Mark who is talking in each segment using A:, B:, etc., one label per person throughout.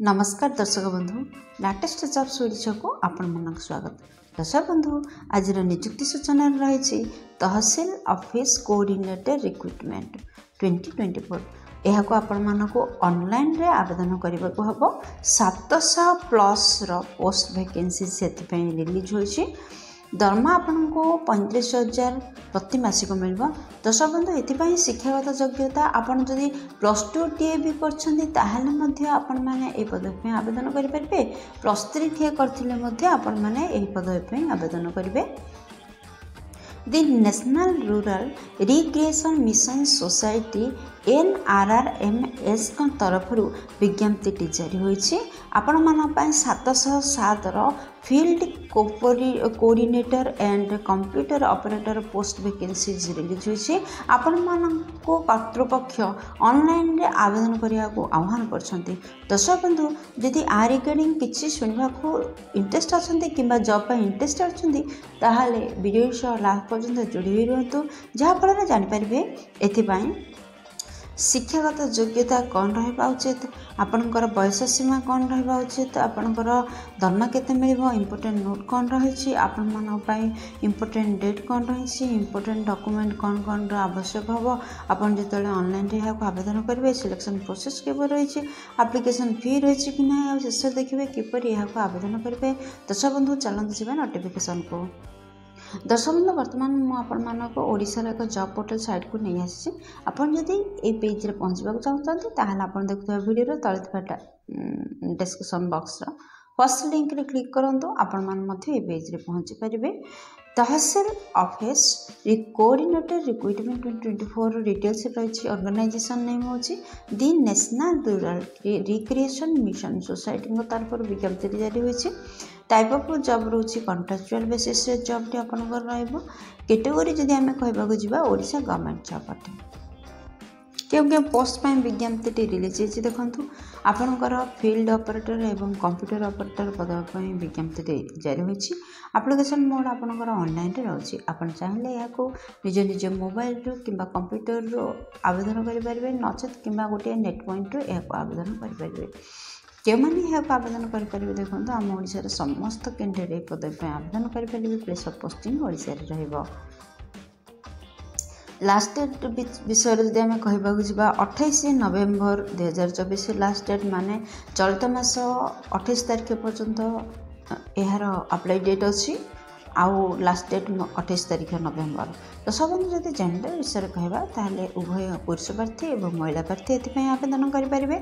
A: नमस्कार दर्शक बंधु लाटेस्ट जॉब सुविधा को आपण मन स्वागत। दर्शक बंधु आज निजुक्ति सूचना रही तहसील ऑफिस कोऑर्डिनेटर रिक्रुटमेंट 2024 यह को आपण मानक ऑनलाइन रे आवेदन करने को हम 700+ पोस्ट वैकेंसी से रिलीज होइछि। दरमा आपन को 35,000 प्रति मासिक मिल। दर्शक बंधु ये शिक्षागत योग्यता आपन जदि +2 टीए भी करते आपण मैंने यह पदवी आवेदन करेंगे। +3 टीए करते आपण मैंने यह पदवी आवेदन करेंगे। The national rural recreation mission society NRRMS तरफ विज्ञप्ति जारी होइछि। आपण मान 707 field coordinator and computer operator post vacancies release होइछि। आपण मानको कर्तृपक्ष ऑनलाइन रे आवेदन करिया को आह्वान करछन्ती। दर्शक बंधु जदि आ रिगार्डिंग किछि सुनबा को इंटरेस्ट अछन्ती किबा जॉब पर इंटरेस्ट अछन्ती ताहाले वीडियो सह लास्ट पर्यंत जोड़ी रहतु, जहा फल जानि परिबे एथिपाई शिक्षागत योग्यता कौन रहा उचित, आपणकर बयस सीमा कौन रहा उचित, आपणकर दरमा केते मिलिबो, इंपोर्टेंट नोट कौन रही, आपण मन इंपोर्टेंट डेट कौन रही, इंपोर्टेंट डॉक्यूमेंट कौन कौन आवश्यक हम, आपन जिते ऑनलाइन रे आवेदन करेंगे, सिलेक्शन प्रोसेस केवल रही, एप्लिकेशन फी रही कि ना, शेष देखिए किपर यह आवेदन करेंगे। दर्शक बंधु चलते जावा नोटिफिकेशन को। दर्शक बंधु बर्तमान मुझे ओडिशार एक जॉब पोर्टल साइट को नहीं आसी। आपन जदि ए पेज रे पहुँचवा चाहते ताहले आपन देखुवा वीडियो तले डिस्क्रिप्शन बॉक्स फर्स्ट लिंक रे क्लिक करंतु, आपण मान मध्य ए पेज रे पहुँची पारिबे। तहसील ऑफिस कोऑर्डिनेटर रिक्रुटमेंट 2024 डिटेल्स रही। ऑर्गेनाइजेशन नेम होची the national rural recreation mission society तरफ विज्ञप्ति जारी होइछि। टाइप ऑफ जॉब रोची कॉन्ट्रैक्चुअल बेसिस रे जॉब टी आपनकर रहइबो। कैटेगरी जदि हमें कहबाको जिबा ओडिशा गवर्नमेंट जॉब अटे। क्यों पोस्ट पर विज्ञप्ति रिलीज होती देखु आपणकर फील्ड ऑपरेटर एवं कंप्यूटर ऑपरेटर पदवी विज्ञप्ति जारी होती। एप्लिकेशन मोड आपणकर ऑनलाइन रही। आपन चाहिए या निज निज मोबाइल कि कंप्यूटर आवेदन करेंगे, नचेत कि गोटे नेट पॉइंट यह आवेदन करेंगे। केमाने यह आवेदन करेंगे देखो आम ओडिशार समस्त कैंडिडेट पदवी आवेदन करेंगे। प्लेस ऑफ पोस्टिंग ओडिशा रे रहिबो। लास्ट डेट विषय जब आम कह 28 नवेम्बर 2024 लास्ट डेट माने चलित मास 28 तारिख पर्यंत यार अप्लाई डेट अच्छी। आउ लास्ट डेट 28 तारिख नवेम्बर। तो सब जब जेंडर विषय कहवा ताहले उभय पुरुष प्रार्थी और महिला प्रार्थी एथि आवेदन करेंगे।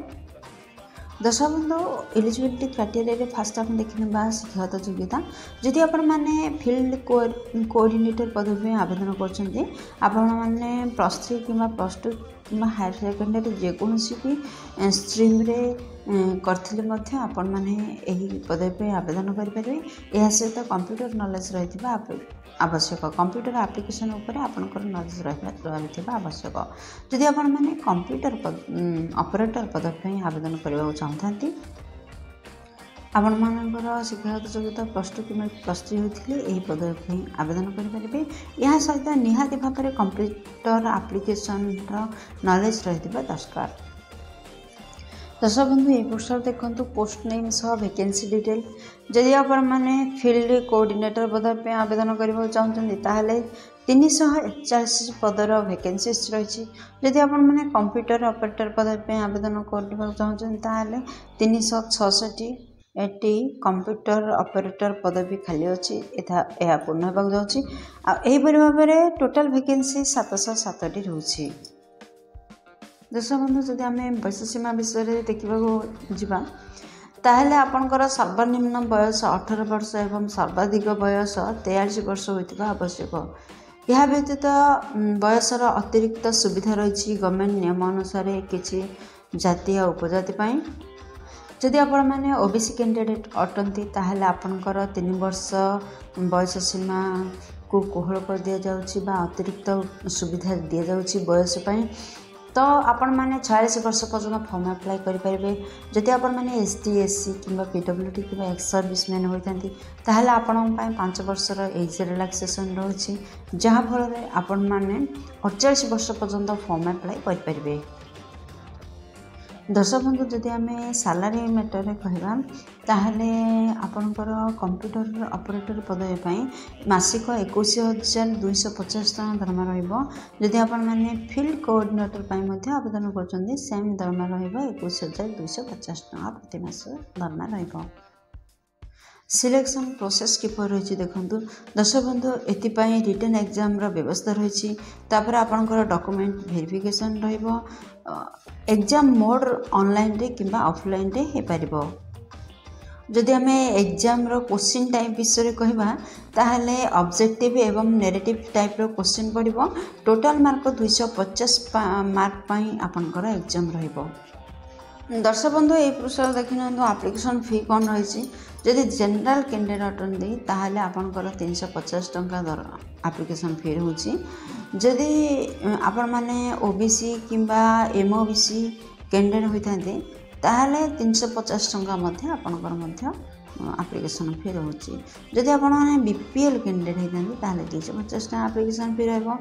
A: दर्शक बंधु एलिजिबिलिटी क्राइटेरिया फास्ट आप देखने शिक्षागत योग्यता जदि आपण मैंने फील्ड कोऑर्डिनेटर पदवी आवेदन करछन्ते आपण मैंने +3 कि +2 कि हायर सेकेंडरी जेकोसी भी स्ट्रीम रे करथिले मध्य आपण माने एही पदवी आवेदन करेंगे। यह सहित कंप्यूटर नॉलेज रही आवश्यक। कंप्यूटर एप्लिकेशन उपर आपनकर नॉलेज रही आवश्यक। जदि आपण माने कंप्यूटर ऑपरेटर पदवी आवेदन करबा चाहते आपण मानकर शिक्षागत योग्यता +2 कि +3 होते यही पदवी आवेदन करेंगे। यह सहित निहाती भाव में कंप्यूटर एप्लिकेशन नॉलेज रही दरकार। दर्शक बंधु ये पोस्टर देखो पोस्ट नेम सह वैकेंसी डिटेल। जदि आपण मैंने फील्ड कोऑर्डिनेटर पदवी आवेदन करने चाहते ताहले 341 पदर वैकेंसीज रही। जदि आपण मैंने कंप्यूटर ऑपरेटर पदवी आवेदन करने चाहते ताहले 366 कंप्यूटर ऑपरेटर पदवी खाली अच्छी यह पूर्ण होगा जाऊँगी। यहीपरि भाव में टोटाल वैकेंसी 707 रोची। दर्शक बंधु जदि आम बयस सीमा विषय देखा जावा ताहले आपणकर सर्वनिम्न बयस 18 वर्ष एवं सर्वाधिक बयस 43 वर्ष होता आवश्यक। यह व्यतीत बयसर अतिरिक्त सुविधा रही गवर्नमेंट नियम अनुसार किसी जाति और उपजाति। जदि आपण मैंने ओबीसी कैंडिडेट अटंती ताहले आपणकर 3 वर्ष बयस सीमा को कोहल कर दि जाउछि बा अतिरिक्त सुविधा दि जाउछि बयस पई। तो आपण मैंने 46 वर्ष पर्यंत फॉर्म अप्लाई करेंगे। जदि आपण मैंने ST SC कि PWD कि एक्स सर्विसमैन होता ताहले आपण 5 वर्षर एज रिलैक्सेशन रही, जहाँ फल आपण मैंने 48 वर्ष पर्यंत फॉर्म अप्लाई करेंगे। दर्शक बंधु जदि आम सालारी मैटर कहवा ताहले आपणकर कंप्यूटर ऑपरेटर पदवी पाई मासिक 21,250 टका दरमा रहिबो। जदि आपण माने फील्ड कोऑर्डिनेटर पाई मध्ये आवेदन करछन्ती सेम दरमा रहिबो 21,250 टका प्रति मास दरमा रहिबो। सिलेक्शन प्रोसेस किपर रही देखूँ दर्शक बंधु एपाई रिटन एग्जाम व्यवस्था रही तापर आपणकर डॉक्यूमेंट वेरिफिकेशन रहिबो। एग्जाम मोड ऑनलाइन रे किंबा ऑफलाइन रे हे पारिबो। जदि आम एग्जाम रो क्वेश्चन टाइप विषय कहवा ताहले ऑब्जेक्टिव एवं नेरेटिव टाइप रो क्वेश्चन पड़िबो। टोटल मार्क 250 मार्क पाई आपणकर एग्जाम रहिबो। दर्शक बंधु ये प्रश्न देखि एप्लिकेशन फी कौन रही जदि जनरल कैंडिडेट अटंती ताहले आपणकर 350 टका दर एप्लिकेशन फी रोची। जदि आपण माने ओबीसी किंबा एमओबीसी कैंडिडेट होइथांते ताहले 350 टका मध्ये आपणकर मध्ये एप्लिकेशन फी रोची। जदि आपण माने बीपीएल कैंडिडेट होइथांते ताहले 250 टका एप्लिकेशन फी रहबो।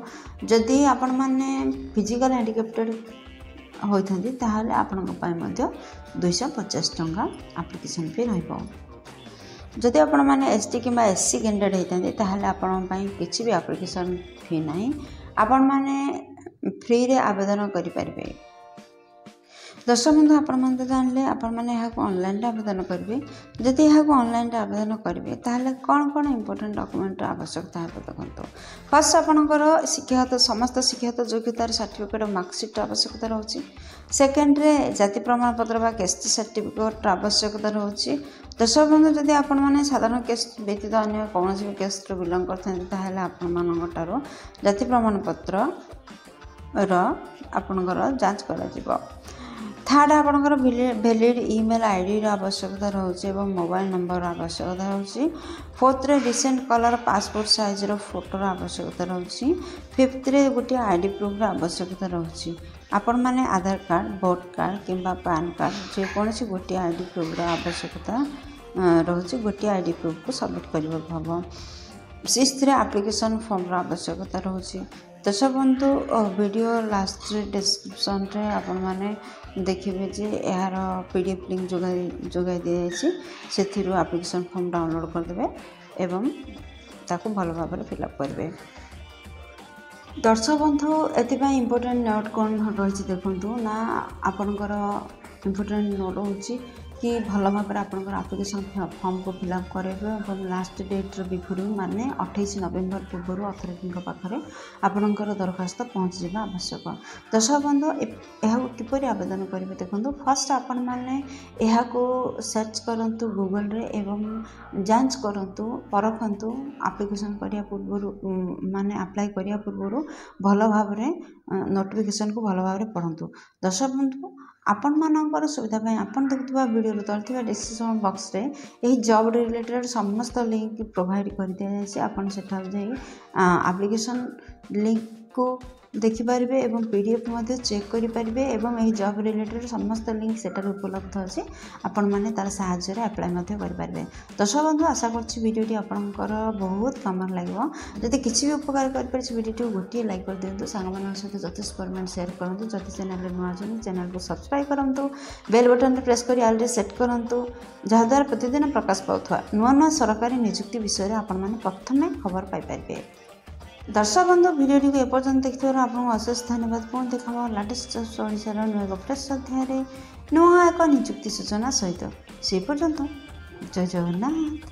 A: जदि आपण माने फिजिकल हैंडिकैप्टेड होइथांती ताहले आपणक पाई मध्ये 250 टका एप्लिकेशन फी रहबो। जदि आपण माने एसटी किंबा एससी कैंडिडेट होइथांती ताहले आपण पाई किछि भी एप्लिकेशन फी नाही। आपण माने फ्री रे आवेदन करि परिबे। दर्शक बंधु आपण माने जानले आपण माने यहाँ ऑनलाइन आवेदन करेंगे। जदि यहाँ ऑनलाइन आवेदन करेंगे ताहले कौन कौन इंपोर्टेंट डॉक्यूमेंट आवश्यकता है देखो। फर्स्ट आपणकर शिक्षागत समस्त शिक्षागत योग्यतार सर्टिफिकेट मार्कशीट आवश्यकता रोचे। सेकेंड रे जाति प्रमाण पत्र बा कैस्ट सर्टिफिकेट आवश्यकता रोचे। दर्शक बंधु जदि आपण माने साधारण केस्ट व्यतीत अन्य कौन भी केस्ट बिलंग करते आपण मानक जाति प्रमाण पत्र आपणकर जांच करा जिवो। थर्ड आपणकर वैलिड ईमेल आईडी आवश्यकता रोचे और मोबाइल नंबर आवश्यकता रोचे। फोर्थ रे रिसेंट कलर पासपोर्ट साइज रो फोटो आवश्यकता रोचे। फिफ्थ रे गोटे आईडी प्रूफ आवश्यकता रोचे। आपण माने आधार कार्ड वोट कार्ड किंबा पैन कार्ड जेकोसी गोटे आईडी प्रूफ आवश्यकता रोचे। गोटे आईडी प्रूफ को सबमिट करबो हबो। सिक्स्थ रे एप्लिकेशन फॉर्म आवश्यकता रोचे। दर्शक बंधु वीडियो लास्ट डिस्क्रिप्शन रे आपण माने देखिए जे यार पीडीएफ लिंक जोगाई दी जाइए से एप्लिकेशन फॉर्म डाउनलोड करदे एवं ताको भल भाव फिलअप करेंगे। दर्शक बंधु एपाई इम्पोर्टेंट नोट कौन रही देखूँ ना आपणकर इम्पोर्टेंट नोट हो कि भल भाव आपंकर एप्लिकेशन फॉर्म को फिलअप करेंगे और लास्ट डेट बिफोर माने 28 नवेम्बर पूर्व अथॉरिटी पाखे आपणकर दरखास्त पहुँच जावा आवश्यक। दर्शक बंधु यह किपरि आवेदन करेंगे देखो। फर्स्ट आपण मैंने सर्च करूँ गूगल रे एवं जांच करूँ परखु एप्लिकेशन करिया पूर्व माने अप्लाई करिया पूर्व भल भाव नोटिफिकेशन को भल भाव पढ़ु। दर्शक बंधु आपण मानकर सुविधा पाई आपण देखुवा वीडियो तलथिबा डिस्क्रिप्शन बॉक्स रे एही जॉब रिलेटेड समस्त लिंक प्रोवाइड कर दिया जाय। आपण सेठा जाई एप्लिकेशन लिंक को देखि पारिबे एवं पीडीएफ मध्ये चेक करि पारिबे एवं एही जॉब रिलेटेड समस्त लिंक सेटार उपलब्ध अछि। आपण माने तार सहायता रे अप्लाई मध्ये करि पारिबे। दर्शक बंधु आशा करछि वीडियोटी आपनकर बहुत काम लागो। जदि किछि भी उपकार कर परछि वीडियोटी गोटे लाइक कर दियंतु सांग मानक सहित जथेष्ट परिमाण शेयर करंतु। जदि चैनल रे नुआ अछि चैनल को सब्सक्राइब करंतु बेल बटन रे प्रेस करि ऑल रे सेट करंतु जहाद्वारा प्रतिदिन प्रकाश पाउथवा नुआ नुआ सरकारी नियुक्ति विषय रे आपण माने प्रथमे खबर पाई पारिबे। दर्शक बंधु वीडियोटी को एपर्यंत देखिए आपको अशेष धन्यवाद। पुणी देखा लाटेस्ट ओडिशार नुआ एक फ्रेश अध्याय नुआ एक नियुक्ति सूचना सहित से पर्यंत जय जगन्नाथ।